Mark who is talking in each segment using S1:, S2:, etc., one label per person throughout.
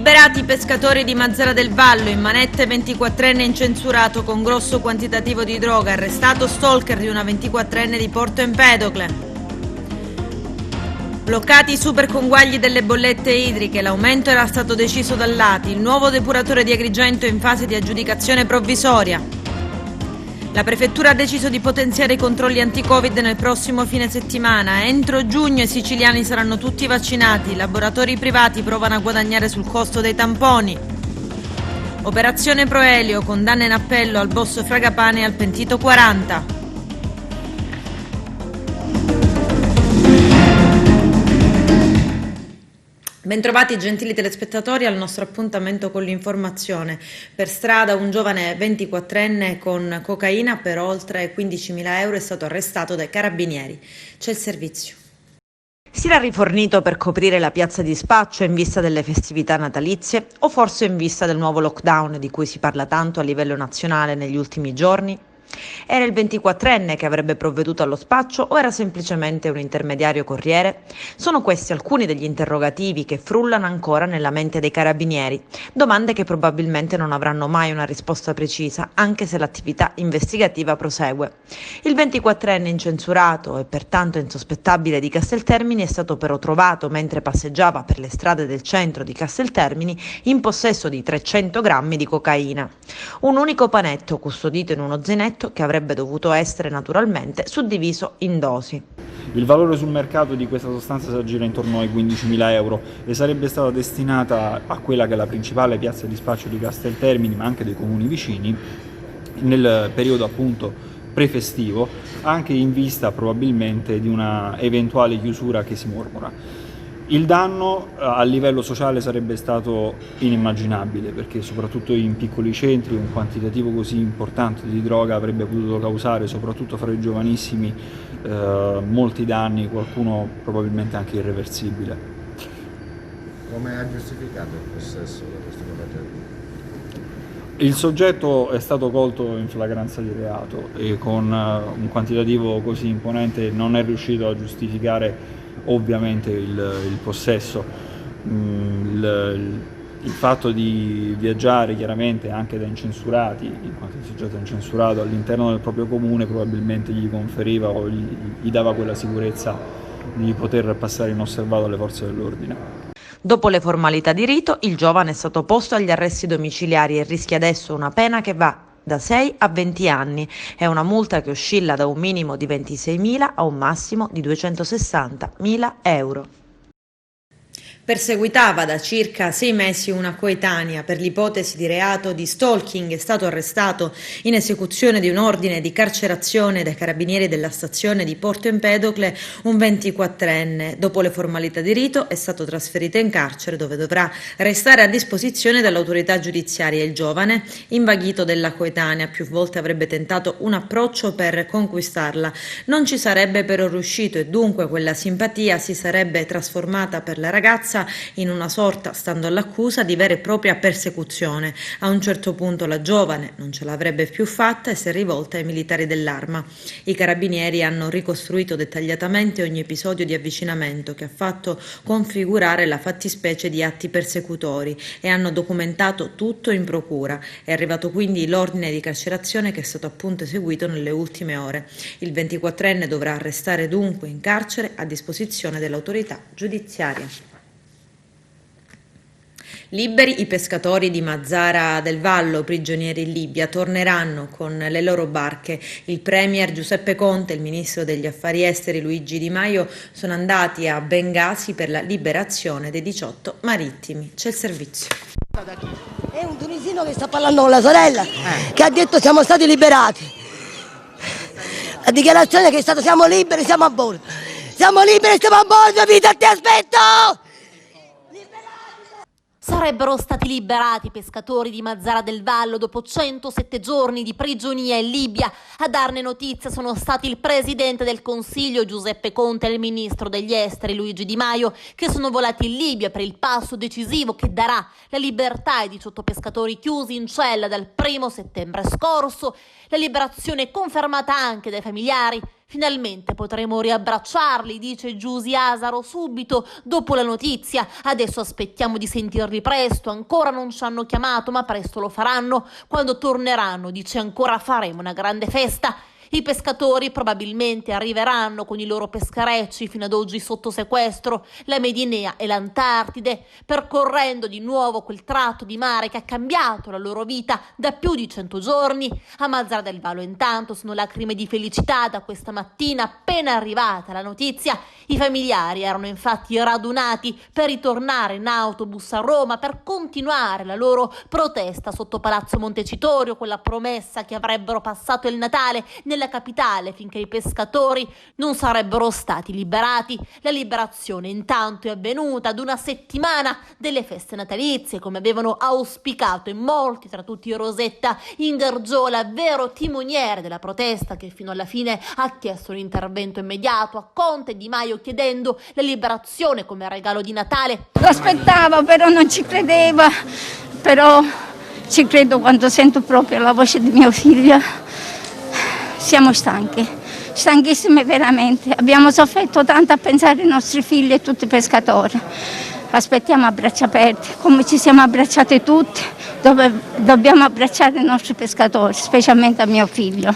S1: Liberati i pescatori di Mazara del Vallo, in manette 24enne incensurato con grosso quantitativo di droga, arrestato stalker di una 24enne di Porto Empedocle. Bloccati i super conguagli delle bollette idriche, l'aumento era stato deciso dall'ATI, il nuovo depuratore di Agrigento è in fase di aggiudicazione provvisoria. La Prefettura ha deciso di potenziare i controlli anti-Covid nel prossimo fine settimana. Entro giugno i siciliani saranno tutti vaccinati. I laboratori privati provano a guadagnare sul costo dei tamponi. Operazione Proelio, condanna in appello al boss Fragapane e al pentito 40. Bentrovati gentili telespettatori al nostro appuntamento con l'informazione. Per strada un giovane 24enne con cocaina per oltre 15.000 euro è stato arrestato dai carabinieri. C'è il servizio.
S2: Si era rifornito per coprire la piazza di spaccio in vista delle festività natalizie o forse in vista del nuovo lockdown di cui si parla tanto a livello nazionale negli ultimi giorni? Era il 24enne che avrebbe provveduto allo spaccio o era semplicemente un intermediario corriere? Sono questi alcuni degli interrogativi che frullano ancora nella mente dei carabinieri, domande che probabilmente non avranno mai una risposta precisa, anche se l'attività investigativa prosegue. Il 24enne incensurato e pertanto insospettabile di Casteltermini è stato però trovato mentre passeggiava per le strade del centro di Casteltermini in possesso di 300 grammi di cocaina. Un unico panetto custodito in uno zainetto che avrebbe dovuto essere naturalmente suddiviso in dosi.
S3: Il valore sul mercato di questa sostanza si aggira intorno ai 15.000 euro e sarebbe stata destinata a quella che è la principale piazza di spaccio di Casteltermini, ma anche dei comuni vicini, nel periodo appunto prefestivo, anche in vista probabilmente di una eventuale chiusura che si mormora. Il danno a livello sociale sarebbe stato inimmaginabile, perché soprattutto in piccoli centri un quantitativo così importante di droga avrebbe potuto causare, soprattutto fra i giovanissimi, molti danni, qualcuno probabilmente anche irreversibile.
S4: Come ha giustificato il possesso da questo combattente?
S3: Il soggetto è stato colto in flagranza di reato e con un quantitativo così imponente non è riuscito a giustificare ovviamente il possesso. Il fatto di viaggiare chiaramente anche da incensurati, in quanto il soggetto è incensurato all'interno del proprio comune, probabilmente gli conferiva o gli dava quella sicurezza di poter passare inosservato alle forze dell'ordine.
S2: Dopo le formalità di rito, il giovane è stato posto agli arresti domiciliari e rischia adesso una pena che va da 6 a 20 anni e una multa che oscilla da un minimo di 26.000 a un massimo di 260.000 euro.
S1: Perseguitava da circa 6 mesi una coetanea per l'ipotesi di reato di stalking. È stato arrestato in esecuzione di un ordine di carcerazione dai carabinieri della stazione di Porto Empedocle un 24enne. Dopo le formalità di rito è stato trasferito in carcere dove dovrà restare a disposizione dell'autorità giudiziaria. Il giovane, invaghito della coetanea, più volte avrebbe tentato un approccio per conquistarla. Non ci sarebbe però riuscito e dunque quella simpatia si sarebbe trasformata per la ragazza in una sorta, stando all'accusa, di vera e propria persecuzione. A un certo punto la giovane non ce l'avrebbe più fatta e si è rivolta ai militari dell'Arma. I carabinieri hanno ricostruito dettagliatamente ogni episodio di avvicinamento che ha fatto configurare la fattispecie di atti persecutori e hanno documentato tutto in procura. È arrivato quindi l'ordine di carcerazione che è stato appunto eseguito nelle ultime ore. Il 24enne dovrà restare dunque in carcere a disposizione dell'autorità giudiziaria. Liberi i pescatori di Mazara del Vallo, prigionieri in Libia, torneranno con le loro barche. Il premier Giuseppe Conte e il ministro degli affari esteri Luigi Di Maio sono andati a Bengasi per la liberazione dei 18 marittimi. C'è il servizio.
S5: È un tunisino che sta parlando con la sorella, che ha detto siamo stati liberati. La dichiarazione che è stata siamo liberi, siamo a bordo. Siamo liberi, siamo a bordo, vita, ti aspetto!
S6: Sarebbero stati liberati i pescatori di Mazara del Vallo dopo 107 giorni di prigionia in Libia. A darne notizia sono stati il presidente del Consiglio Giuseppe Conte e il ministro degli esteri Luigi Di Maio, che sono volati in Libia per il passo decisivo che darà la libertà ai 18 pescatori chiusi in cella dal 1 settembre scorso. La liberazione è confermata anche dai familiari. Finalmente potremo riabbracciarli, dice Giusy Asaro subito dopo la notizia. Adesso aspettiamo di sentirli presto, ancora non ci hanno chiamato, ma presto lo faranno. Quando torneranno, dice ancora, faremo una grande festa. I pescatori probabilmente arriveranno con i loro pescherecci fino ad oggi sotto sequestro, la Medinea e l'Antartide, percorrendo di nuovo quel tratto di mare che ha cambiato la loro vita da più di 100 giorni. A Mazara del Vallo intanto sono lacrime di felicità da questa mattina appena arrivata la notizia. I familiari erano infatti radunati per ritornare in autobus a Roma per continuare la loro protesta sotto Palazzo Montecitorio, con la promessa che avrebbero passato il Natale nella capitale finché i pescatori non sarebbero stati liberati. La liberazione intanto è avvenuta ad una settimana delle feste natalizie, come avevano auspicato in molti, tra tutti Rosetta Ingargiola, vero timoniere della protesta, che fino alla fine ha chiesto un intervento immediato a Conte e Di Maio, chiedendo la liberazione come regalo di Natale.
S7: Lo aspettavo, però non ci credevo, però ci credo quando sento proprio la voce di mio figlio. Siamo stanchissime veramente, abbiamo sofferto tanto a pensare ai nostri figli e tutti i pescatori. Aspettiamo a braccia aperte, come ci siamo abbracciate tutte, dobbiamo abbracciare i nostri pescatori, specialmente a mio figlio.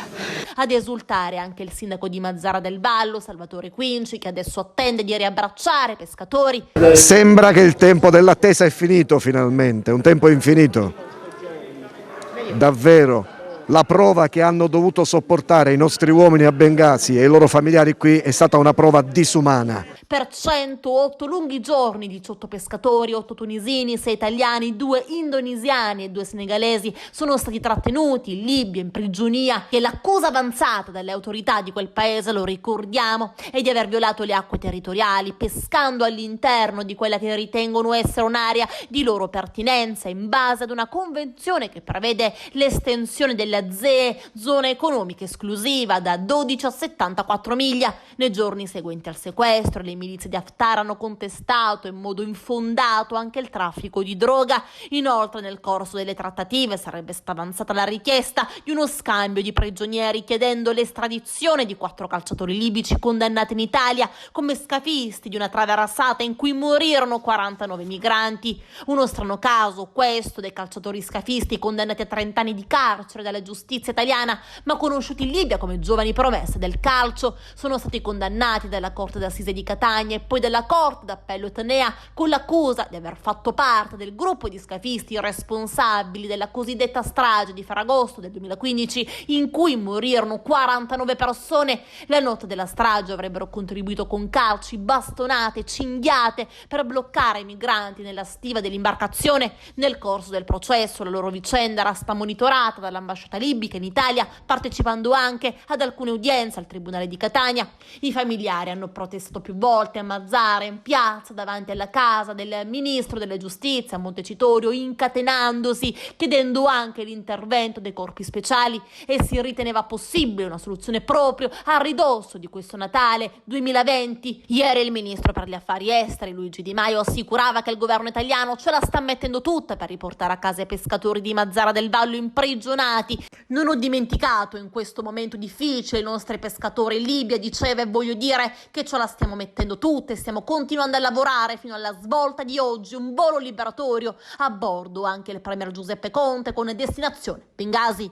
S6: Ad esultare anche il sindaco di Mazara del Vallo, Salvatore Quinci, che adesso attende di riabbracciare i pescatori.
S8: Sembra che il tempo dell'attesa è finito finalmente, un tempo infinito. Davvero. La prova che hanno dovuto sopportare i nostri uomini a Bengasi e i loro familiari qui è stata una prova disumana.
S6: Per 108 lunghi giorni, 18 pescatori, 8 tunisini, 6 italiani, 2 indonesiani e 2 senegalesi sono stati trattenuti in Libia, in prigionia, e l'accusa avanzata dalle autorità di quel paese, lo ricordiamo, è di aver violato le acque territoriali, pescando all'interno di quella che ritengono essere un'area di loro pertinenza, in base ad una convenzione che prevede l'estensione della ZEE, zona economica esclusiva, da 12 a 74 miglia. Nei giorni seguenti al sequestro, le milizie di Haftar hanno contestato in modo infondato anche il traffico di droga. Inoltre, nel corso delle trattative sarebbe stata avanzata la richiesta di uno scambio di prigionieri, chiedendo l'estradizione di 4 calciatori libici condannati in Italia come scafisti di una traversata in cui morirono 49 migranti. Uno strano caso questo dei calciatori scafisti condannati a 30 anni di carcere dalla giustizia italiana, ma conosciuti in Libia come giovani promesse del calcio. Sono stati condannati dalla Corte d'Assise di Catania e poi dalla Corte d'Appello Etnea con l'accusa di aver fatto parte del gruppo di scafisti responsabili della cosiddetta strage di Ferragosto del 2015, in cui morirono 49 persone. La notte della strage avrebbero contribuito con calci, bastonate, cinghiate per bloccare i migranti nella stiva dell'imbarcazione. Nel corso del processo la loro vicenda era stata monitorata dall'ambasciata libica in Italia, partecipando anche ad alcune udienze al Tribunale di Catania. I familiari hanno protestato più volte a Mazara, in piazza, davanti alla casa del ministro della giustizia a Montecitorio, incatenandosi, chiedendo anche l'intervento dei corpi speciali, e si riteneva possibile una soluzione proprio a ridosso di questo Natale 2020. Ieri il ministro per gli affari esteri Luigi Di Maio assicurava che il governo italiano ce la sta mettendo tutta per riportare a casa i pescatori di Mazara del Vallo imprigionati. Non ho dimenticato in questo momento difficile i nostri pescatori in Libia, diceva, e voglio dire che ce la stiamo mettendo tutte e stiamo continuando a lavorare fino alla svolta di oggi, un volo liberatorio, a bordo anche il premier Giuseppe Conte con destinazione Bengasi.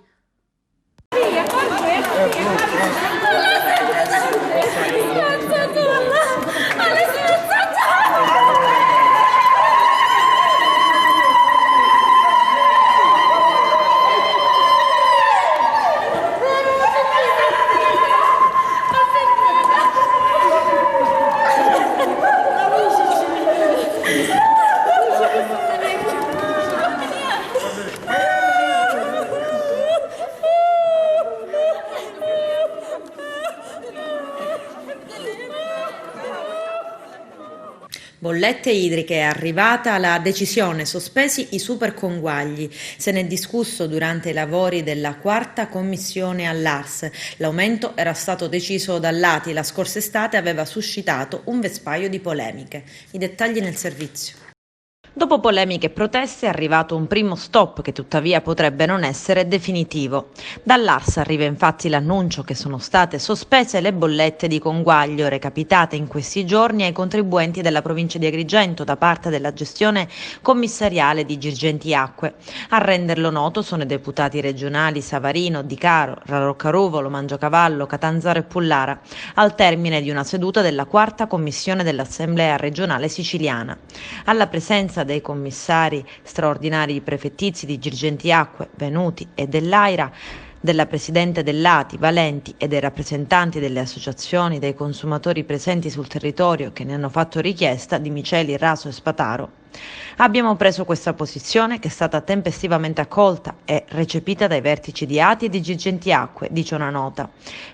S1: Bollette idriche, è arrivata la decisione, sospesi i superconguagli. Se ne è discusso durante i lavori della quarta commissione all'ARS. L'aumento era stato deciso dall'ATI la scorsa estate e aveva suscitato un vespaio di polemiche. I dettagli nel servizio.
S2: Dopo polemiche e proteste è arrivato un primo stop che tuttavia potrebbe non essere definitivo. Dall'ARS arriva infatti l'annuncio che sono state sospese le bollette di conguaglio recapitate in questi giorni ai contribuenti della provincia di Agrigento da parte della gestione commissariale di Girgenti Acque. A renderlo noto sono i deputati regionali Savarino, Di Caro, Roccaruvolo, Mangiocavallo, Catanzaro e Pullara, al termine di una seduta della quarta commissione dell'Assemblea regionale siciliana. Alla presenza dei commissari straordinari prefettizi di Girgenti Acque, Venuti e dell'Aira, della Presidente dell'ATI, Valenti e dei rappresentanti delle associazioni dei consumatori presenti sul territorio che ne hanno fatto richiesta di Miceli, Raso e Spataro. Abbiamo preso questa posizione che è stata tempestivamente accolta e recepita dai vertici di ATI e di Girgenti Acque, dice una nota.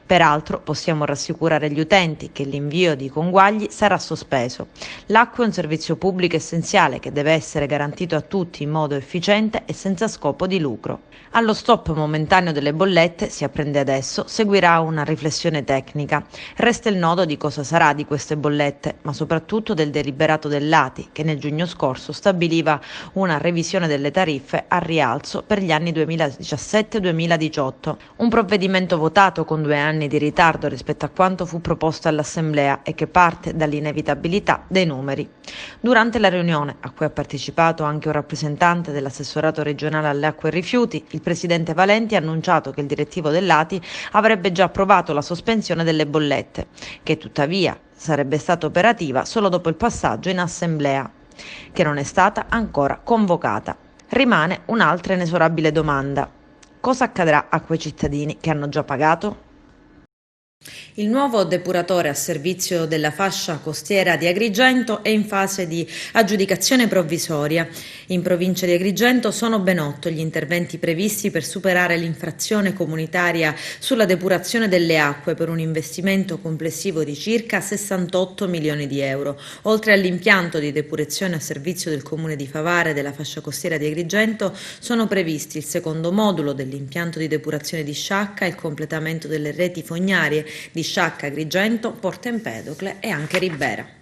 S2: Peraltro possiamo rassicurare gli utenti che l'invio di conguagli sarà sospeso. L'acqua è un servizio pubblico essenziale che deve essere garantito a tutti in modo efficiente e senza scopo di lucro. Allo stop momentaneo delle bollette, si apprende adesso, seguirà una riflessione tecnica. Resta il nodo di cosa sarà di queste bollette, ma soprattutto del deliberato dell'ATI che nel giugno scorso stabiliva una revisione delle tariffe a rialzo per gli anni 2017-2018. Un provvedimento votato con 2 anni di ritardo rispetto a quanto fu proposto all'Assemblea e che parte dall'inevitabilità dei numeri. Durante la riunione, a cui ha partecipato anche un rappresentante dell'assessorato regionale alle acque e rifiuti, il presidente Valenti ha annunciato che il direttivo dell'ATI avrebbe già approvato la sospensione delle bollette, che tuttavia sarebbe stata operativa solo dopo il passaggio in assemblea, che non è stata ancora convocata. Rimane un'altra inesorabile domanda: cosa accadrà a quei cittadini che hanno già pagato?
S1: Il nuovo depuratore a servizio della fascia costiera di Agrigento è in fase di aggiudicazione provvisoria. In provincia di Agrigento sono ben 8 gli interventi previsti per superare l'infrazione comunitaria sulla depurazione delle acque per un investimento complessivo di circa 68 milioni di euro. Oltre all'impianto di depurazione a servizio del comune di Favara e della fascia costiera di Agrigento, sono previsti il secondo modulo dell'impianto di depurazione di Sciacca, il completamento delle reti fognarie di Sciacca, Agrigento, Porto Empedocle e anche Ribera.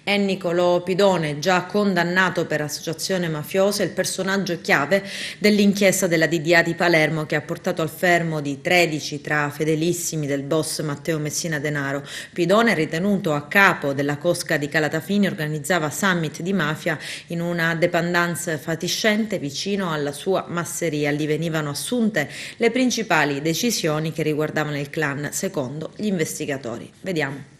S1: Nicolò Pidone, già condannato per associazione mafiosa, è il personaggio chiave dell'inchiesta della DDA di Palermo che ha portato al fermo di 13 tra fedelissimi del boss Matteo Messina Denaro. Pidone, ritenuto a capo della cosca di Calatafimi, organizzava summit di mafia in una dépendance fatiscente vicino alla sua masseria. Lì venivano assunte le principali decisioni che riguardavano il clan, secondo gli investigatori. Vediamo.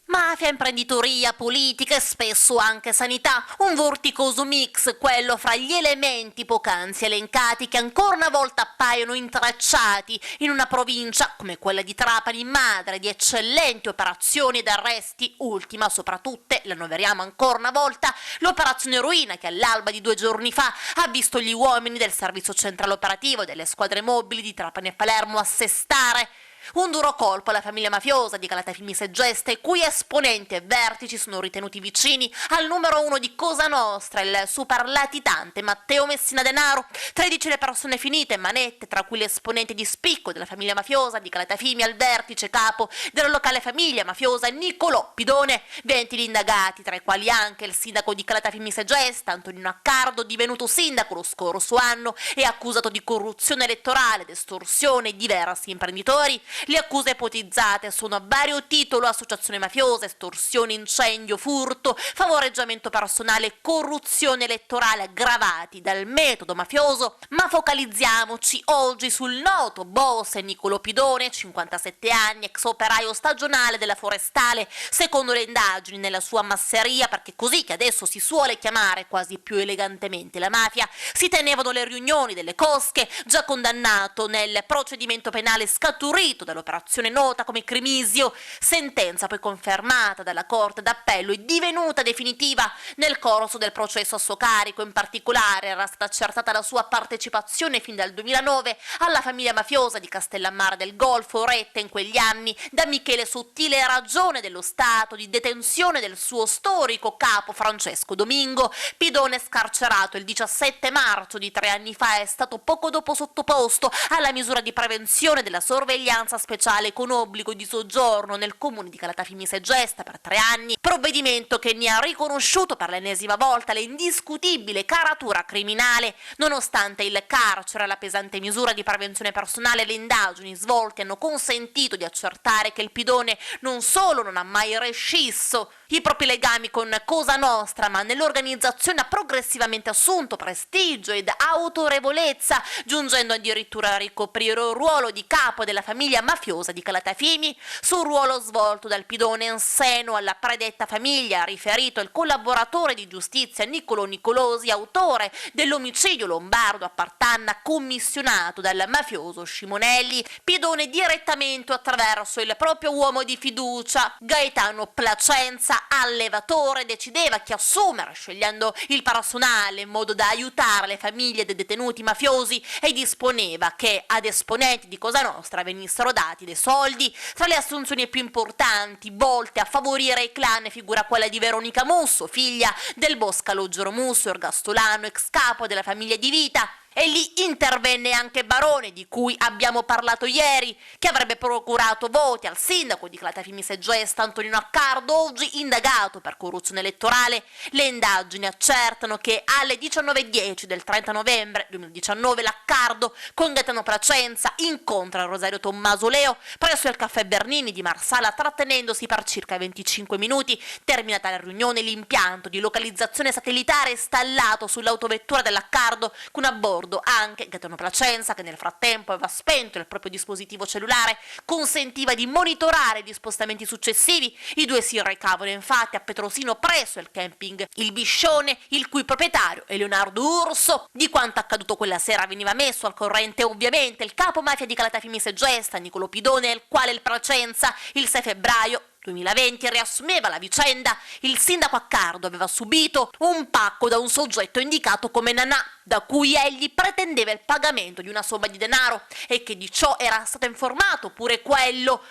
S6: Mafia, imprenditoria, politica e spesso anche sanità, un vorticoso mix, quello fra gli elementi poc'anzi elencati che ancora una volta appaiono intrecciati in una provincia come quella di Trapani, madre di eccellenti operazioni ed arresti, ultima sopra tutte, la annoveriamo ancora una volta, l'operazione Eroina che all'alba di 2 giorni fa ha visto gli uomini del servizio centrale operativo delle squadre mobili di Trapani e Palermo assestare un duro colpo alla famiglia mafiosa di Calatafimi Segesta, i cui esponenti e vertici sono ritenuti vicini al numero 1 di Cosa Nostra, il super latitante Matteo Messina Denaro. 13 le persone finite in manette, tra cui l'esponente di spicco della famiglia mafiosa di Calatafimi al vertice capo della locale famiglia mafiosa Nicolò Pidone. 20 gli indagati, tra i quali anche il sindaco di Calatafimi Segesta, Antonino Accardo, divenuto sindaco lo scorso anno e accusato di corruzione elettorale ed estorsione di diversi imprenditori. Le accuse ipotizzate sono a vario titolo: associazione mafiosa, estorsione, incendio, furto, favoreggiamento personale, corruzione elettorale aggravati dal metodo mafioso. Ma focalizziamoci oggi sul noto boss Nicolò Pidone, 57 anni, ex operaio stagionale della Forestale, secondo le indagini nella sua masseria, perché così che adesso si suole chiamare quasi più elegantemente la mafia, si tenevano le riunioni delle cosche, già condannato nel procedimento penale scaturito dall'operazione nota come Crimisio, sentenza poi confermata dalla Corte d'Appello e divenuta definitiva nel corso del processo a suo carico. In particolare era stata accertata la sua partecipazione fin dal 2009 alla famiglia mafiosa di Castellammare del Golfo, retta in quegli anni da Michele Sottile, e ragione dello stato di detenzione del suo storico capo Francesco Domingo. Pidone, scarcerato il 17 marzo di 3 anni fa, è stato poco dopo sottoposto alla misura di prevenzione della sorveglianza casa speciale con obbligo di soggiorno nel comune di Calatafimi Segesta per 3 anni, provvedimento che ne ha riconosciuto per l'ennesima volta l'indiscutibile caratura criminale, nonostante il carcere e la pesante misura di prevenzione personale e le indagini svolte hanno consentito di accertare che il Pidone non solo non ha mai rescisso i propri legami con Cosa Nostra, ma nell'organizzazione ha progressivamente assunto prestigio ed autorevolezza, giungendo addirittura a ricoprire il ruolo di capo della famiglia mafiosa di Calatafimi. Sul ruolo svolto dal Pidone in seno alla predetta famiglia ha riferito il collaboratore di giustizia Niccolò Nicolosi, autore dell'omicidio lombardo a Partanna commissionato dal mafioso Scimonelli. Pidone direttamente attraverso il proprio uomo di fiducia, Gaetano Placenza, allevatore, decideva chi assumere, scegliendo il personale in modo da aiutare le famiglie dei detenuti mafiosi, e disponeva che ad esponenti di Cosa Nostra venissero dati dei soldi. Tra le assunzioni più importanti volte a favorire i clan figura quella di Veronica Musso, figlia del boss Calogero Musso, ergastolano, ex capo della famiglia Di Vita. E lì intervenne anche Barone, di cui abbiamo parlato ieri, che avrebbe procurato voti al sindaco di Calatafimi Segesta, Antonino Accardo, oggi indagato per corruzione elettorale. Le indagini accertano che alle 19:10 del 30 novembre 2019 l'Accardo, con Gaetano Placenza, incontra Rosario Tommaso Leo presso il caffè Bernini di Marsala, trattenendosi per circa 25 minuti. Terminata la riunione, l'impianto di localizzazione satellitare installato sull'autovettura dell'Accardo, con a bordo anche Gaetano Placenza, che nel frattempo aveva spento il proprio dispositivo cellulare, consentiva di monitorare gli spostamenti successivi. I due si recavano infatti a Petrosino presso il camping Il Biscione, il cui proprietario è Leonardo Urso. Di quanto accaduto quella sera veniva messo al corrente ovviamente il capo mafia di Calatafimi Segesta, Niccolò Pidone, il quale il Placenza il 6 febbraio 2020 riassumeva la vicenda. Il sindaco Accardo aveva subito un pacco da un soggetto indicato come Nanà, da cui egli pretendeva il pagamento di una somma di denaro, e che di ciò era stato informato pure quello,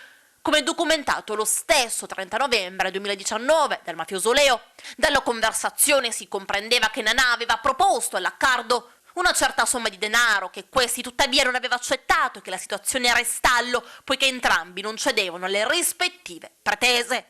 S6: come documentato lo stesso 30 novembre 2019 dal mafioso Leo. Dalla conversazione si comprendeva che Nanà aveva proposto all'Accardo una certa somma di denaro, che questi tuttavia non aveva accettato, e che la situazione era in stallo poiché entrambi non cedevano alle rispettive pretese.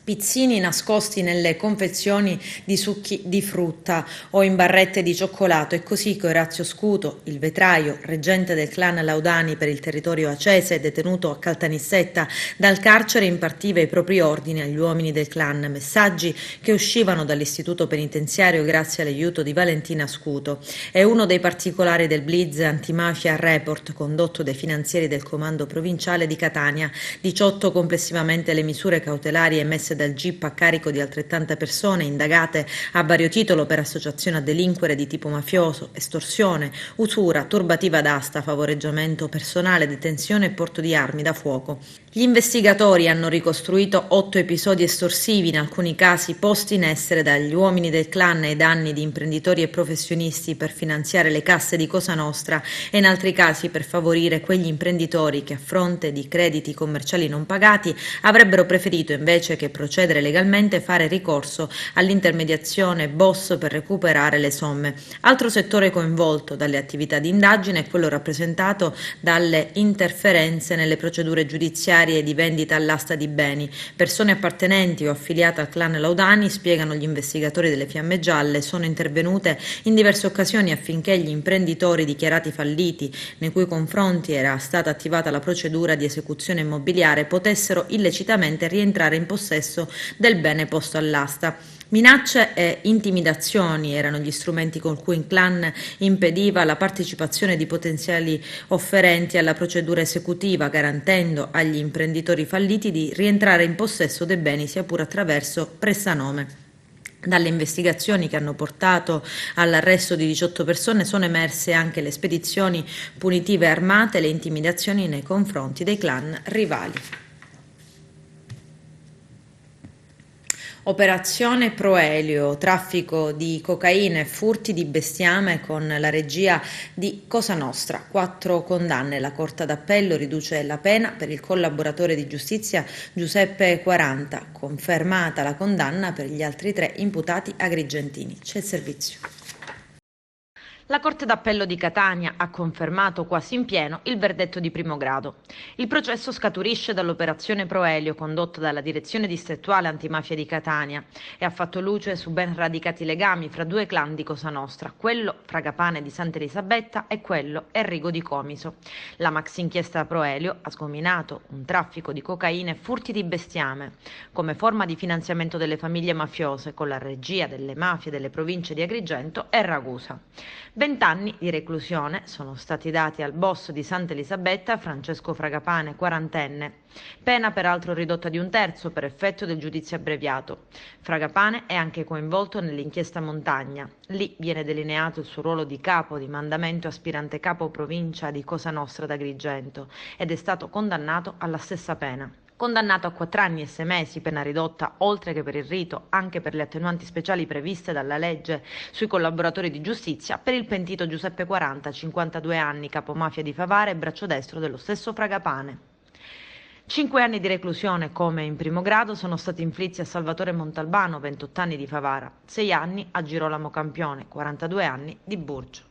S1: Pizzini nascosti nelle confezioni di succhi di frutta o in barrette di cioccolato. È così che Orazio Scuto, il vetraio, reggente del clan Laudani per il territorio acese, detenuto a Caltanissetta dal carcere, impartiva i propri ordini agli uomini del clan, messaggi che uscivano dall'istituto penitenziario grazie all'aiuto di Valentina Scuto. È uno dei particolari del blitz antimafia report condotto dai finanzieri del comando provinciale di Catania. 18 complessivamente le misure cautelari emesse dal GIP a carico di altrettante persone indagate a vario titolo per associazione a delinquere di tipo mafioso, estorsione, usura, turbativa d'asta, favoreggiamento personale, detenzione e porto di armi da fuoco. Gli investigatori hanno ricostruito 8 episodi estorsivi, in alcuni casi posti in essere dagli uomini del clan ai danni di imprenditori e professionisti per finanziare le casse di Cosa Nostra, e in altri casi per favorire quegli imprenditori che, a fronte di crediti commerciali non pagati, avrebbero preferito, invece che procedere legalmente, fare ricorso all'intermediazione boss per recuperare le somme. Altro settore coinvolto dalle attività di indagine è quello rappresentato dalle interferenze nelle procedure giudiziarie di vendita all'asta di beni. Persone appartenenti o affiliate al clan Laudani, spiegano gli investigatori delle Fiamme Gialle, sono intervenute in diverse occasioni affinché gli imprenditori dichiarati falliti, nei cui confronti era stata attivata la procedura di esecuzione immobiliare, potessero illecitamente rientrare in possesso del bene posto all'asta. Minacce e intimidazioni erano gli strumenti con cui il clan impediva la partecipazione di potenziali offerenti alla procedura esecutiva, garantendo agli imprenditori falliti di rientrare in possesso dei beni sia pure attraverso prestanome. Dalle investigazioni che hanno portato all'arresto di 18 persone sono emerse anche le spedizioni punitive armate e le intimidazioni nei confronti dei clan rivali. Operazione Proelio, traffico di cocaina e furti di bestiame con la regia di Cosa Nostra. 4 condanne. La Corte d'Appello riduce la pena per il collaboratore di giustizia Giuseppe 40. Confermata la condanna per gli altri 3 imputati agrigentini. C'è il servizio.
S2: La Corte d'Appello di Catania ha confermato quasi in pieno il verdetto di primo grado. Il processo scaturisce dall'operazione Proelio condotta dalla Direzione Distrettuale Antimafia di Catania e ha fatto luce su ben radicati legami fra due clan di Cosa Nostra, quello Fragapane di Santa Elisabetta e quello Enrico di Comiso. La maxi inchiesta Proelio ha sgominato un traffico di cocaina e furti di bestiame come forma di finanziamento delle famiglie mafiose con la regia delle mafie delle province di Agrigento e Ragusa. 20 anni di reclusione sono stati dati al boss di Santa Elisabetta, Francesco Fragapane, quarantenne, pena peraltro ridotta di un terzo per effetto del giudizio abbreviato. Fragapane è anche coinvolto nell'inchiesta Montagna. Lì viene delineato il suo ruolo di capo di mandamento aspirante capo provincia di Cosa Nostra d'Agrigento ed è stato condannato alla stessa pena. Condannato a 4 anni e 6 mesi, pena ridotta oltre che per il rito anche per le attenuanti speciali previste dalla legge sui collaboratori di giustizia, per il pentito Giuseppe 40, 52 anni, capomafia di Favara e braccio destro dello stesso Fragapane. 5 anni di reclusione come in primo grado sono stati inflitti a Salvatore Montalbano, 28 anni di Favara, 6 anni a Girolamo Campione, 42 anni di Burgio.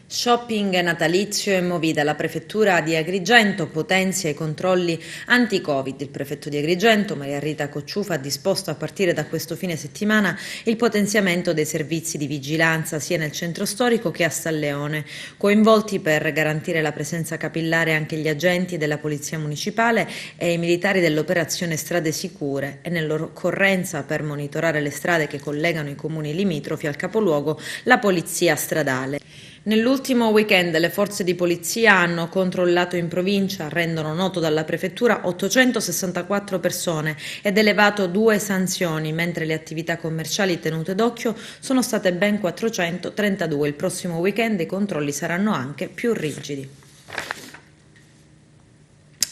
S1: Shopping natalizio e Movida. La prefettura di Agrigento potenzia i controlli anti-Covid. Il prefetto di Agrigento, Maria Rita Cocciufa, ha disposto a partire da questo fine settimana il potenziamento dei servizi di vigilanza sia nel centro storico che a San Leone, coinvolti per garantire la presenza capillare anche gli agenti della Polizia Municipale e i militari dell'operazione Strade Sicure e nell'occorrenza per monitorare le strade che collegano i comuni limitrofi al capoluogo la Polizia Stradale. Nell'ultimo weekend le forze di polizia hanno controllato in provincia, rendono noto dalla prefettura, 864 persone ed elevato 2 sanzioni, mentre le attività commerciali tenute d'occhio sono state ben 432. Il prossimo weekend i controlli saranno anche più rigidi.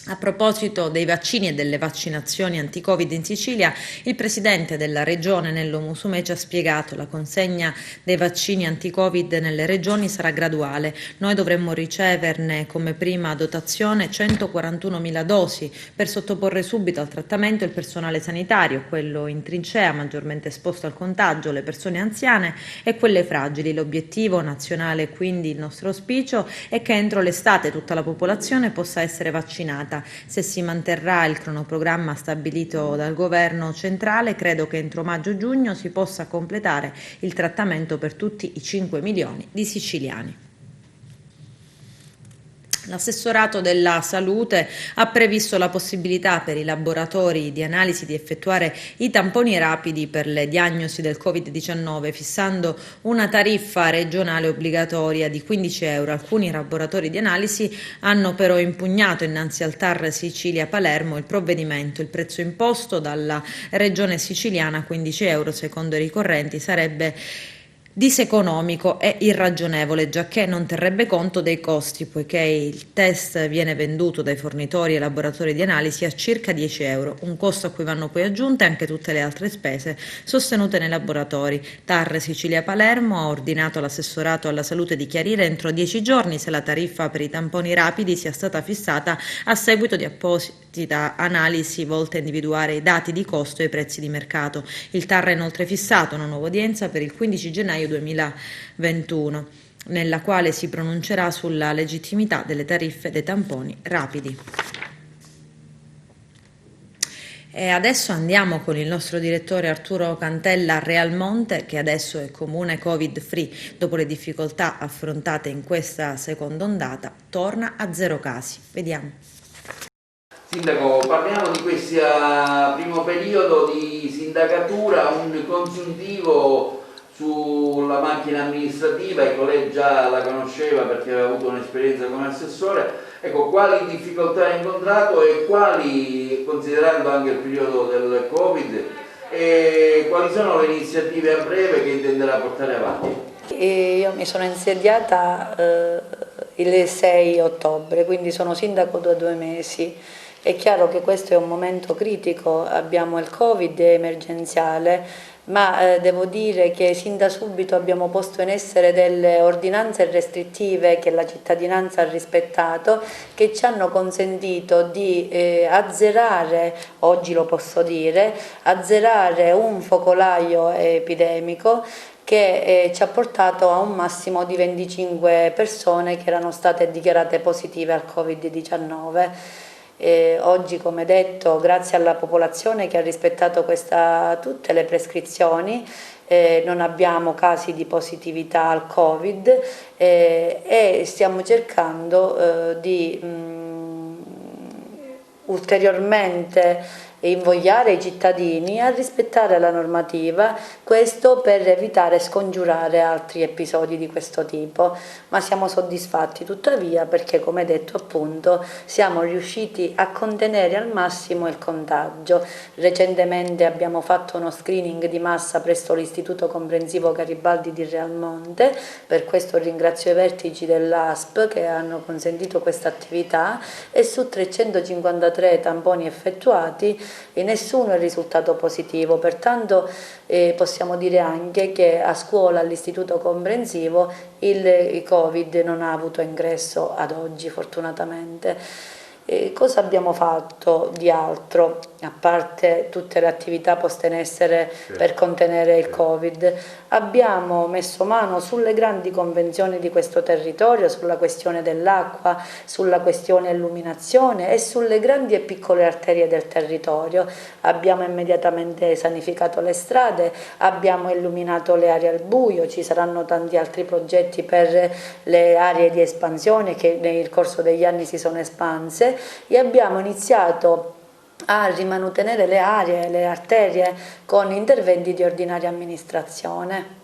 S1: A proposito dei vaccini e delle vaccinazioni anti-Covid in Sicilia, il presidente della regione Nello Musumeci ha spiegato: la consegna dei vaccini anti-Covid nelle regioni sarà graduale. Noi dovremmo riceverne come prima dotazione 141.000 dosi per sottoporre subito al trattamento il personale sanitario, quello in trincea maggiormente esposto al contagio, le persone anziane e quelle fragili. L'obiettivo nazionale, quindi il nostro auspicio, è che entro l'estate tutta la popolazione possa essere vaccinata. Se si manterrà il cronoprogramma stabilito dal governo centrale, credo che entro maggio-giugno si possa completare il trattamento per tutti i 5 milioni di siciliani. L'assessorato della salute ha previsto la possibilità per i laboratori di analisi di effettuare i tamponi rapidi per le diagnosi del Covid-19, fissando una tariffa regionale obbligatoria di 15 euro. Alcuni laboratori di analisi hanno però impugnato innanzi al TAR Sicilia Palermo il provvedimento. Il prezzo imposto dalla regione siciliana, 15 euro, secondo i ricorrenti, sarebbe diseconomico e irragionevole, giacché non terrebbe conto dei costi, poiché il test viene venduto dai fornitori e laboratori di analisi a circa 10 euro, un costo a cui vanno poi aggiunte anche tutte le altre spese sostenute nei laboratori. TAR Sicilia Palermo ha ordinato all'assessorato alla salute di chiarire entro 10 giorni se la tariffa per i tamponi rapidi sia stata fissata a seguito di apposita analisi volta a individuare i dati di costo e i prezzi di mercato. Il TAR ha inoltre fissato una nuova udienza per il 15 gennaio 2021, nella quale si pronuncerà sulla legittimità delle tariffe dei tamponi rapidi. E adesso andiamo con il nostro direttore Arturo Cantella a Realmonte, che adesso è comune Covid free. Dopo le difficoltà affrontate in questa seconda ondata, torna a 0 casi. Vediamo.
S9: Sindaco, parliamo di questo primo periodo di sindacatura, un consuntivo sulla macchina amministrativa. Ecco, lei già la conosceva perché aveva avuto un'esperienza come assessore. Ecco, quali difficoltà ha incontrato e quali, considerando anche il periodo del Covid, e quali sono le iniziative a breve che intenderà portare avanti?
S10: Io mi sono insediata il 6 ottobre, quindi sono sindaco da 2 mesi. È chiaro che questo è un momento critico, abbiamo il Covid emergenziale, ma devo dire che sin da subito abbiamo posto in essere delle ordinanze restrittive che la cittadinanza ha rispettato, che ci hanno consentito di azzerare, oggi lo posso dire, azzerare un focolaio epidemico che che ci ha portato a un massimo di 25 persone che erano state dichiarate positive al Covid-19. Oggi, come detto, grazie alla popolazione che ha rispettato tutte le prescrizioni, non abbiamo casi di positività al Covid e stiamo cercando di ulteriormente invogliare i cittadini a rispettare la normativa, questo per evitare e scongiurare altri episodi di questo tipo, ma siamo soddisfatti tuttavia perché, come detto appunto, siamo riusciti a contenere al massimo il contagio. Recentemente abbiamo fatto uno screening di massa presso l'Istituto Comprensivo Garibaldi di Realmonte, per questo ringrazio i vertici dell'ASP che hanno consentito questa attività, e su 353 tamponi effettuati nessuno è risultato positivo, pertanto possiamo dire anche che a scuola, all'istituto comprensivo, il Covid non ha avuto ingresso ad oggi, fortunatamente. Cosa abbiamo fatto di altro, a parte tutte le attività poste in essere per contenere il Covid? Abbiamo messo mano sulle grandi convenzioni di questo territorio, sulla questione dell'acqua, sulla questione illuminazione e sulle grandi e piccole arterie del territorio. Abbiamo immediatamente sanificato le strade, abbiamo illuminato le aree al buio, ci saranno tanti altri progetti per le aree di espansione che nel corso degli anni si sono espanse, e abbiamo iniziato a rimanutenere le aree, le arterie con interventi di ordinaria amministrazione.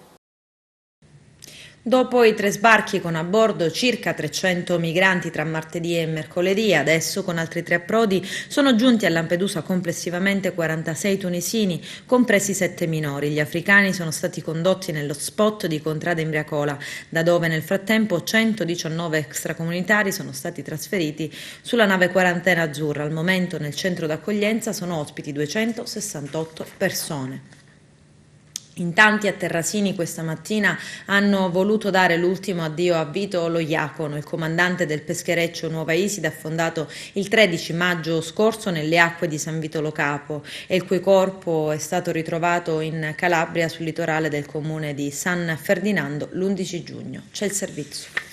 S1: Dopo i 3 sbarchi con a bordo circa 300 migranti tra martedì e mercoledì, adesso con altri 3 approdi sono giunti a Lampedusa complessivamente 46 tunisini, compresi 7 minori. Gli africani sono stati condotti nell'hotspot di Contrada Imbriacola, da dove nel frattempo 119 extracomunitari sono stati trasferiti sulla nave quarantena azzurra. Al momento nel centro d'accoglienza sono ospiti 268 persone. In tanti a Terrasini questa mattina hanno voluto dare l'ultimo addio a Vito Lo Iacono, il comandante del peschereccio Nuova Isida, affondato il 13 maggio scorso nelle acque di San Vito Lo Capo, e il cui corpo è stato ritrovato in Calabria sul litorale del comune di San Ferdinando l'11 giugno. C'è il servizio.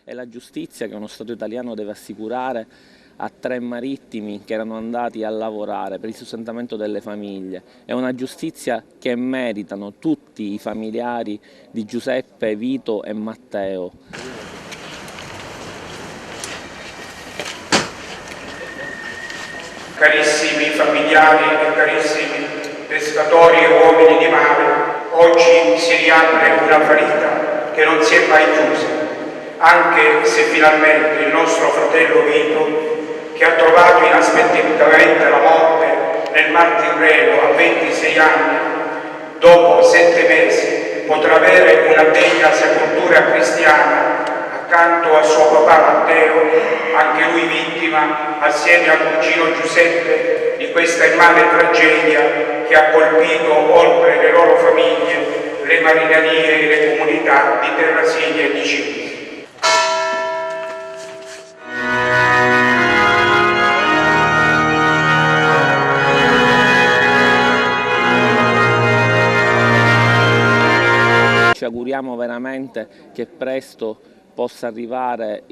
S11: È la giustizia che uno Stato italiano deve assicurare a 3 marittimi che erano andati a lavorare per il sostentamento delle famiglie. È una giustizia che meritano tutti i familiari di Giuseppe, Vito e Matteo.
S12: Carissimi familiari e carissimi pescatori e uomini di mare, oggi si riapre una ferita che non si è mai chiusa, anche se finalmente il nostro fratello Vito, che ha trovato inaspettatamente la morte nel Mar Tirreno a 26 anni, dopo 7 mesi potrà avere una degna sepoltura cristiana accanto a suo papà Matteo, anche lui vittima, assieme al cugino Giuseppe, di questa immane tragedia che ha colpito, oltre le loro famiglie, le marinerie e le comunità di Terrasini e di Cinisi.
S11: Ci auguriamo veramente che presto possa arrivare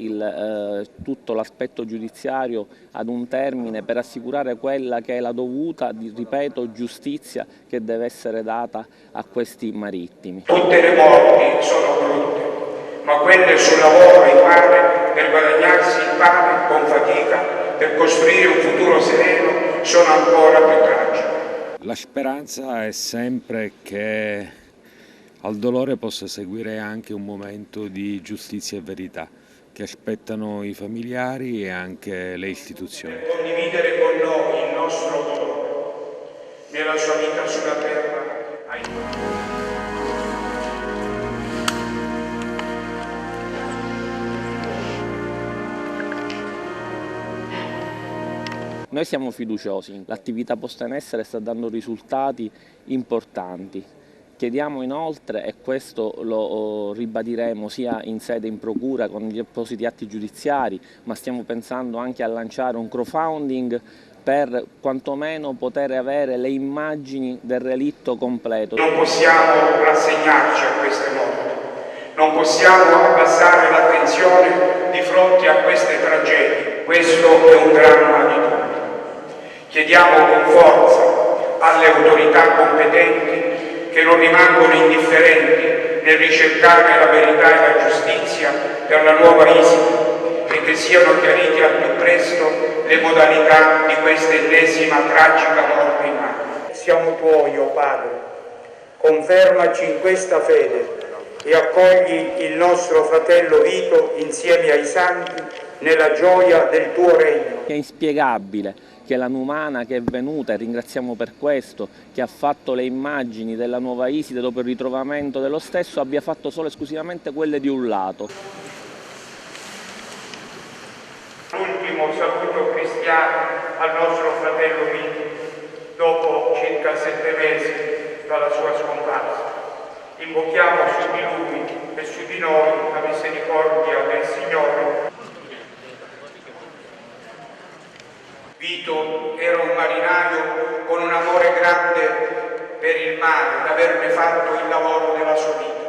S11: tutto l'aspetto giudiziario ad un termine per assicurare quella che è la dovuta, ripeto, giustizia che deve essere data a questi marittimi.
S12: Tutte le morti sono brutte, ma quelle sul lavoro in mare per guadagnarsi il pane con fatica, per costruire un futuro sereno, sono ancora più tragiche.
S13: La speranza è sempre che al dolore possa seguire anche un momento di giustizia e verità che aspettano i familiari e anche le istituzioni.
S12: Condividere con noi il nostro dolore nella sua vita sulla terra.
S11: Noi siamo fiduciosi, l'attività posta in essere sta dando risultati importanti. Chiediamo inoltre, e questo lo ribadiremo sia in sede in procura con gli appositi atti giudiziari, ma stiamo pensando anche a lanciare un crowdfunding per quantomeno poter avere le immagini del relitto completo.
S12: Non possiamo rassegnarci a queste morti, non possiamo abbassare l'attenzione di fronte a queste tragedie. Questo è un dramma di tutti. Chiediamo con forza alle autorità competenti che non rimangono indifferenti nel ricercare la verità e la giustizia per la nuova Ischia e che siano chiariti al più presto le modalità di questa ennesima tragica morte in mare. Siamo tuoi, o Padre, confermaci in questa fede e accogli il nostro fratello Vito insieme ai santi nella gioia del tuo regno.
S11: È inspiegabile che la Numana che è venuta, e ringraziamo per questo, che ha fatto le immagini della nuova Iside dopo il ritrovamento dello stesso, abbia fatto solo esclusivamente quelle di un lato.
S12: L'ultimo saluto cristiano al nostro fratello Vito, dopo circa 7 mesi dalla sua scomparsa. Invochiamo su di lui e su di noi la misericordia del Signore. Vito era un marinaio con un amore grande per il mare, d'averne fatto il lavoro della sua vita.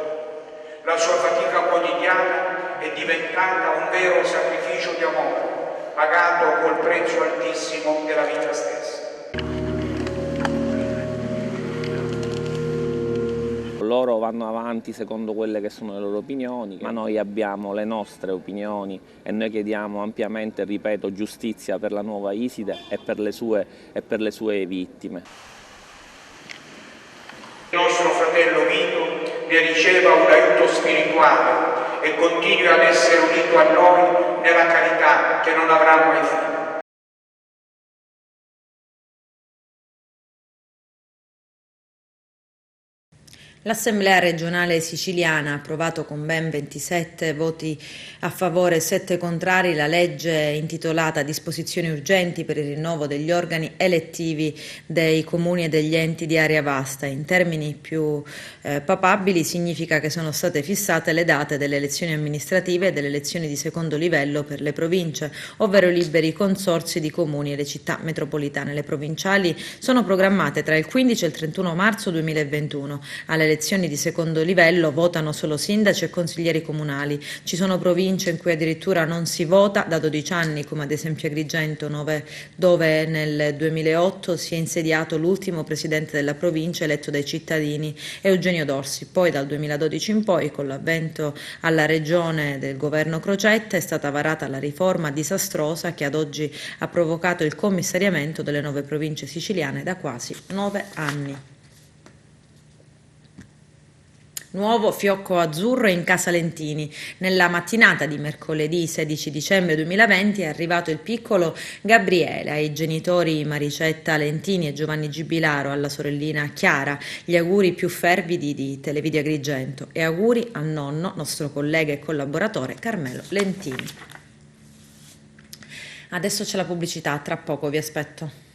S12: La sua fatica quotidiana è diventata un vero sacrificio di amore, pagato col prezzo altissimo della vita stessa.
S11: Loro vanno avanti secondo quelle che sono le loro opinioni, ma noi abbiamo le nostre opinioni e noi chiediamo ampiamente, ripeto, giustizia per la nuova Iside e per le sue vittime.
S12: Il nostro fratello Vito ne riceva un aiuto spirituale e continui ad essere unito a noi nella carità che non avrà mai fine.
S1: L'Assemblea regionale siciliana ha approvato con ben 27 voti a favore e 7 contrari la legge intitolata Disposizioni urgenti per il rinnovo degli organi elettivi dei comuni e degli enti di area vasta. In termini più papabili significa che sono state fissate le date delle elezioni amministrative e delle elezioni di secondo livello per le province, ovvero i liberi consorzi di comuni e le città metropolitane. Le provinciali sono programmate tra il 15 e il 31 marzo 2021. Alle elezioni di secondo livello votano solo sindaci e consiglieri comunali. Ci sono province in cui addirittura non si vota da 12 anni, come ad esempio Agrigento, dove nel 2008 si è insediato l'ultimo presidente della provincia eletto dai cittadini, Eugenio Dorsi. Poi dal 2012 in poi, con l'avvento alla regione del governo Crocetta, è stata varata la riforma disastrosa che ad oggi ha provocato il commissariamento delle 9 province siciliane da quasi 9 anni. Nuovo fiocco azzurro in casa Lentini. Nella mattinata di mercoledì 16 dicembre 2020 è arrivato il piccolo Gabriele ai genitori Maricetta Lentini e Giovanni Gibilaro, alla sorellina Chiara, gli auguri più fervidi di Televideo Agrigento e auguri al nonno, nostro collega e collaboratore Carmelo Lentini. Adesso c'è la pubblicità, tra poco vi aspetto.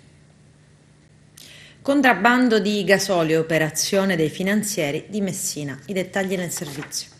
S1: Contrabbando di gasolio, operazione dei finanzieri di Messina. I dettagli nel servizio.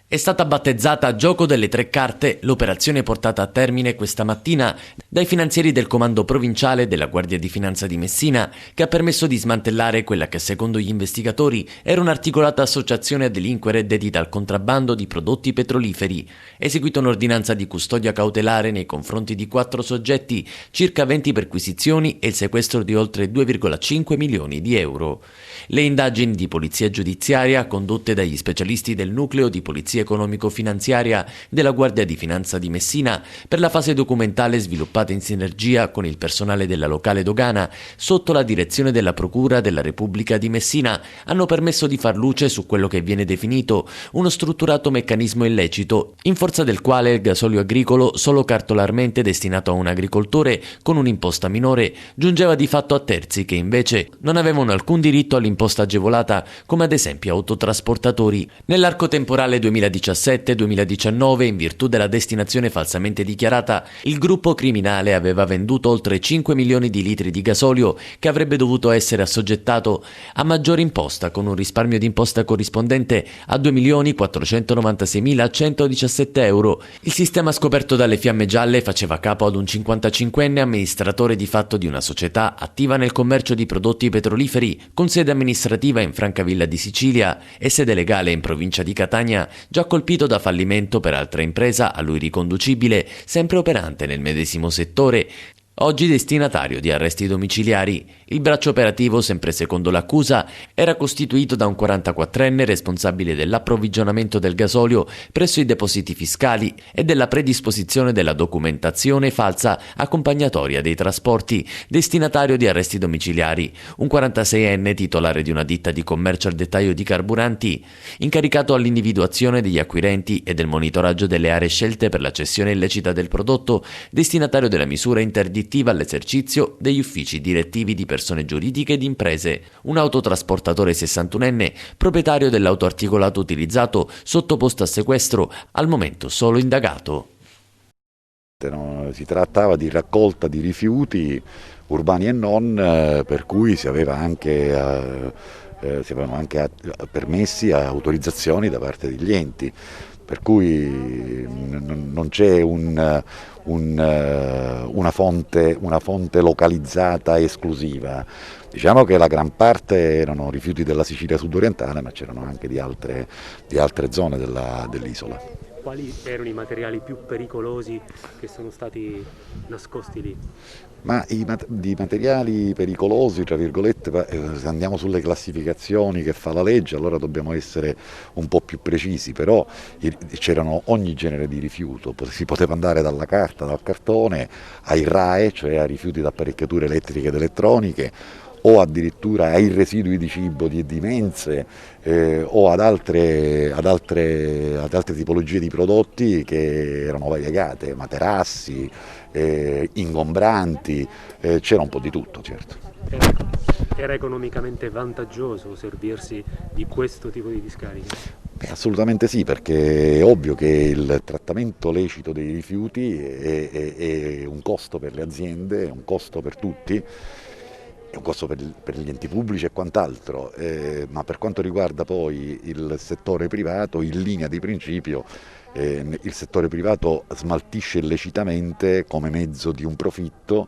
S14: È stata battezzata Gioco delle tre carte l'operazione portata a termine questa mattina dai finanzieri del Comando Provinciale della Guardia di Finanza di Messina, che ha permesso di smantellare quella che secondo gli investigatori era un'articolata associazione a delinquere dedita al contrabbando di prodotti petroliferi. Eseguita un'ordinanza di custodia cautelare nei confronti di 4 soggetti, circa 20 perquisizioni e il sequestro di oltre 2,5 milioni di euro. Le indagini di polizia giudiziaria, condotte dagli specialisti del nucleo di polizia economico-finanziaria della Guardia di Finanza di Messina, per la fase documentale sviluppata in sinergia con il personale della locale dogana sotto la direzione della Procura della Repubblica di Messina, hanno permesso di far luce su quello che viene definito uno strutturato meccanismo illecito, in forza del quale il gasolio agricolo, solo cartolarmente destinato a un agricoltore con un'imposta minore, giungeva di fatto a terzi che invece non avevano alcun diritto all'imposta agevolata, come ad esempio autotrasportatori. Nell'arco temporale 2019 2017-2019, in virtù della destinazione falsamente dichiarata, il gruppo criminale aveva venduto oltre 5 milioni di litri di gasolio che avrebbe dovuto essere assoggettato a maggiore imposta, con un risparmio di imposta corrispondente a 2.496.117 euro. Il sistema scoperto dalle Fiamme Gialle faceva capo ad un 55enne amministratore di fatto di una società attiva nel commercio di prodotti petroliferi, con sede amministrativa in Francavilla di Sicilia e sede legale in provincia di Catania, già colpito da fallimento per altra impresa a lui riconducibile, sempre operante nel medesimo settore, oggi destinatario di arresti domiciliari. Il braccio operativo, sempre secondo l'accusa, era costituito da un 44enne responsabile dell'approvvigionamento del gasolio presso i depositi fiscali e della predisposizione della documentazione falsa accompagnatoria dei trasporti, destinatario di arresti domiciliari, un 46enne titolare di una ditta di commercio al dettaglio di carburanti, incaricato all'individuazione degli acquirenti e del monitoraggio delle aree scelte per la cessione illecita del prodotto, destinatario della misura interdittiva all'esercizio degli uffici direttivi di persone giuridiche e di imprese, un autotrasportatore 61enne, proprietario dell'autoarticolato utilizzato, sottoposto a sequestro, al momento solo indagato.
S15: Si trattava di raccolta di rifiuti urbani e non, per cui si avevano anche permessi, autorizzazioni da parte degli enti, per cui non c'è una fonte localizzata esclusiva. Diciamo che la gran parte erano rifiuti della Sicilia sudorientale, ma c'erano anche di altre zone dell'isola.
S16: Quali erano i materiali più pericolosi che sono stati nascosti lì?
S15: Ma di materiali pericolosi, tra virgolette, se andiamo sulle classificazioni che fa la legge, allora dobbiamo essere un po' più precisi, però c'erano ogni genere di rifiuto, si poteva andare dalla carta, dal cartone, ai RAE, cioè ai rifiuti d'apparecchiature elettriche ed elettroniche, o addirittura ai residui di cibo di mense o ad altre tipologie di prodotti che erano variegate, materassi, ingombranti, c'era un po' di tutto, certo.
S16: Era economicamente vantaggioso servirsi di questo tipo di discariche?
S15: Assolutamente sì, perché è ovvio che il trattamento lecito dei rifiuti è un costo per le aziende, è un costo per tutti, è un costo per gli enti pubblici e quant'altro, ma per quanto riguarda poi il settore privato, in linea di principio, il settore privato smaltisce illecitamente come mezzo di un profitto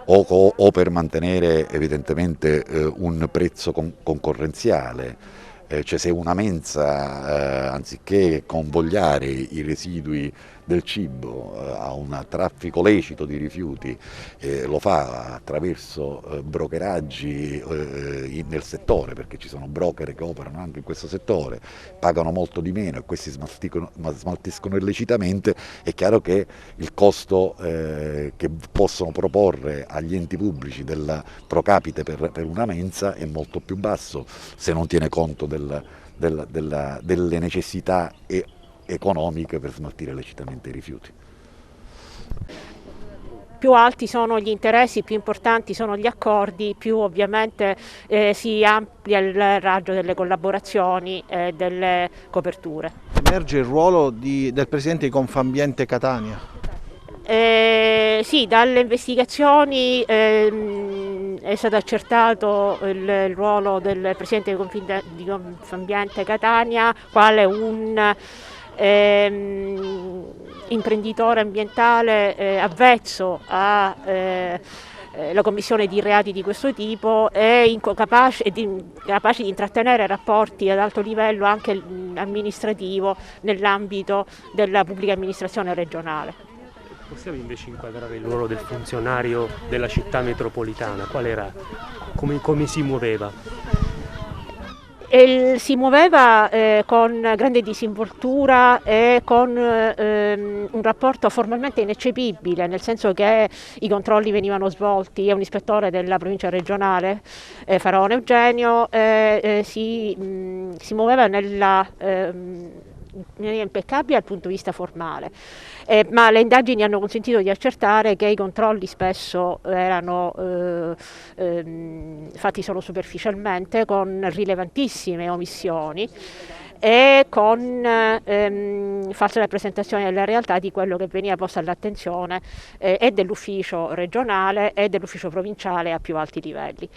S15: o per mantenere evidentemente un prezzo concorrenziale. Cioè se una mensa anziché convogliare i residui del cibo a un traffico lecito di rifiuti lo fa attraverso brokeraggi nel settore, perché ci sono broker che operano anche in questo settore, pagano molto di meno e questi smaltiscono illecitamente, è chiaro che il costo che possono proporre agli enti pubblici del pro capite per una mensa è molto più basso, se non tiene conto delle necessità economiche per smaltire lecitamente i rifiuti.
S17: Più alti sono gli interessi, più importanti sono gli accordi, più ovviamente si amplia il raggio delle collaborazioni e delle coperture.
S18: Emerge il ruolo del Presidente di Confambiente Catania?
S17: Sì, dalle investigazioni è stato accertato il ruolo del Presidente di Confambiente Catania quale un imprenditore ambientale avvezzo alla commissione di reati di questo tipo e capace di intrattenere rapporti ad alto livello anche amministrativo nell'ambito della pubblica amministrazione regionale.
S16: Possiamo invece inquadrare il ruolo del funzionario della città metropolitana? Qual era? Come si muoveva?
S17: Si muoveva con grande disinvoltura e con un rapporto formalmente ineccepibile, nel senso che i controlli venivano svolti, è un ispettore della provincia regionale, Faraone Eugenio, si muoveva nella maniera impeccabile dal punto di vista formale, ma le indagini hanno consentito di accertare che i controlli spesso erano fatti solo superficialmente con rilevantissime omissioni e con false rappresentazioni della realtà di quello che veniva posto all'attenzione e dell'ufficio regionale e dell'ufficio provinciale a più alti livelli.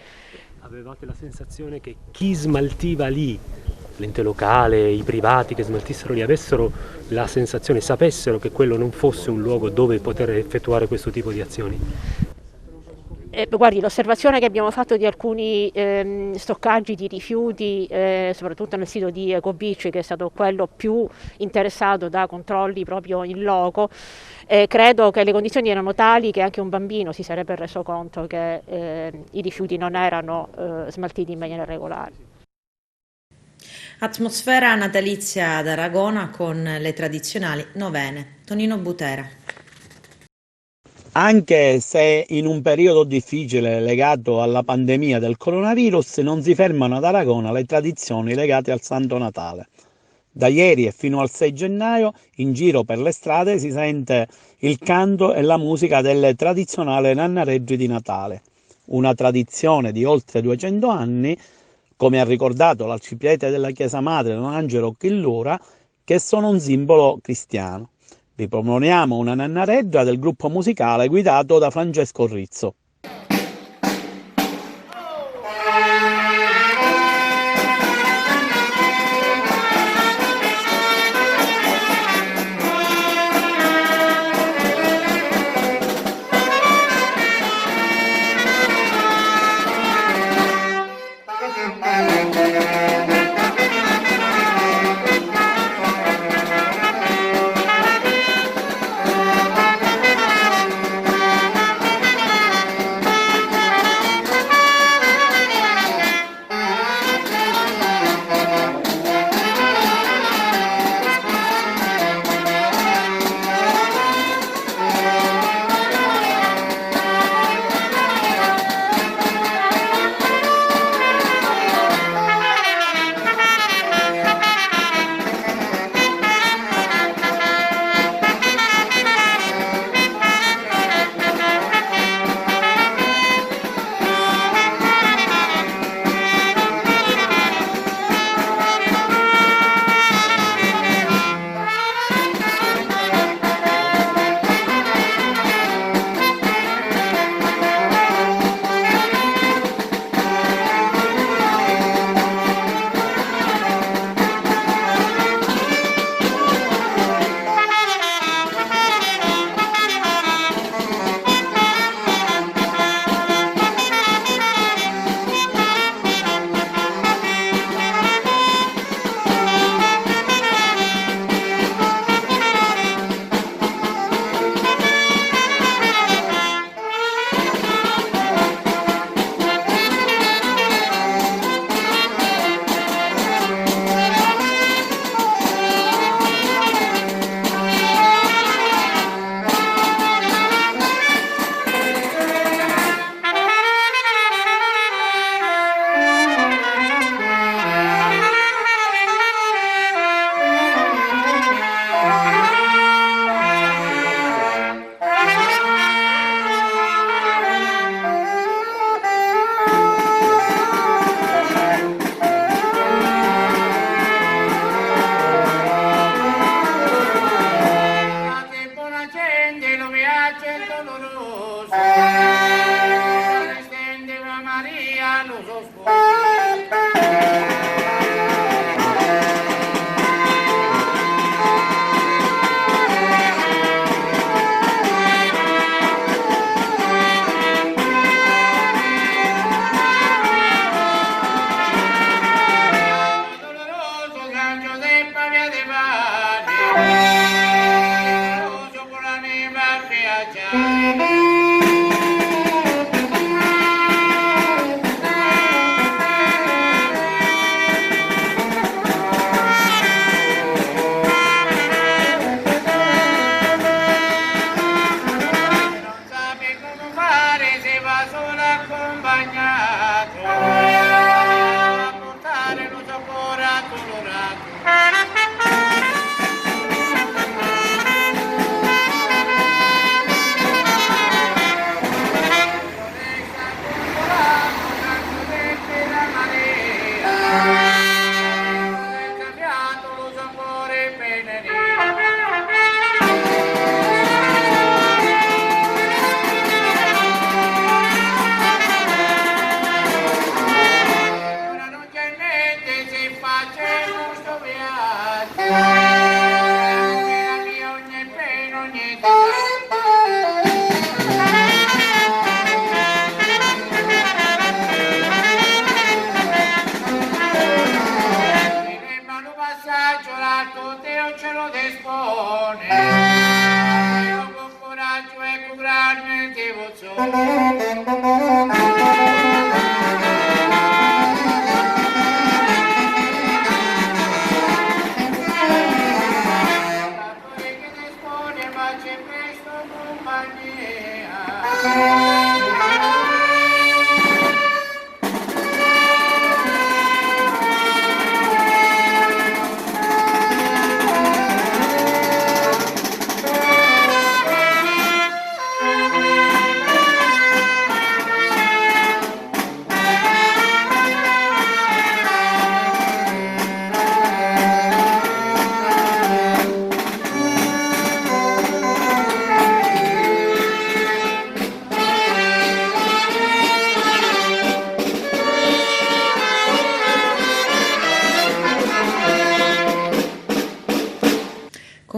S16: Avevate la sensazione che chi smaltiva lì, l'ente locale, i privati che smaltissero lì, avessero la sensazione, sapessero che quello non fosse un luogo dove poter effettuare questo tipo di azioni?
S17: Guardi, l'osservazione che abbiamo fatto di alcuni stoccaggi di rifiuti, soprattutto nel sito di Ecobici, che è stato quello più interessato da controlli proprio in loco, credo che le condizioni erano tali che anche un bambino si sarebbe reso conto che i rifiuti non erano smaltiti in maniera regolare.
S1: Atmosfera natalizia ad Aragona con le tradizionali novene. Tonino Butera.
S19: Anche se in un periodo difficile legato alla pandemia del coronavirus non si fermano ad Aragona le tradizioni legate al Santo Natale. Da ieri e fino al 6 gennaio in giro per le strade si sente il canto e la musica delle tradizionali nannareggi di Natale, una tradizione di oltre 200 anni, come ha ricordato l'arciprete della Chiesa Madre Don Angelo Chillura, che sono un simbolo cristiano. Vi proponiamo una nannareggia del gruppo musicale guidato da Francesco Rizzo.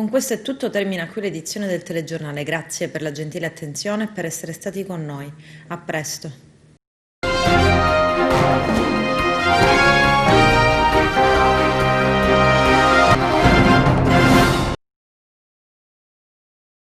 S1: Con questo è tutto, termina qui l'edizione del telegiornale. Grazie per la gentile attenzione e per essere stati con noi. A presto.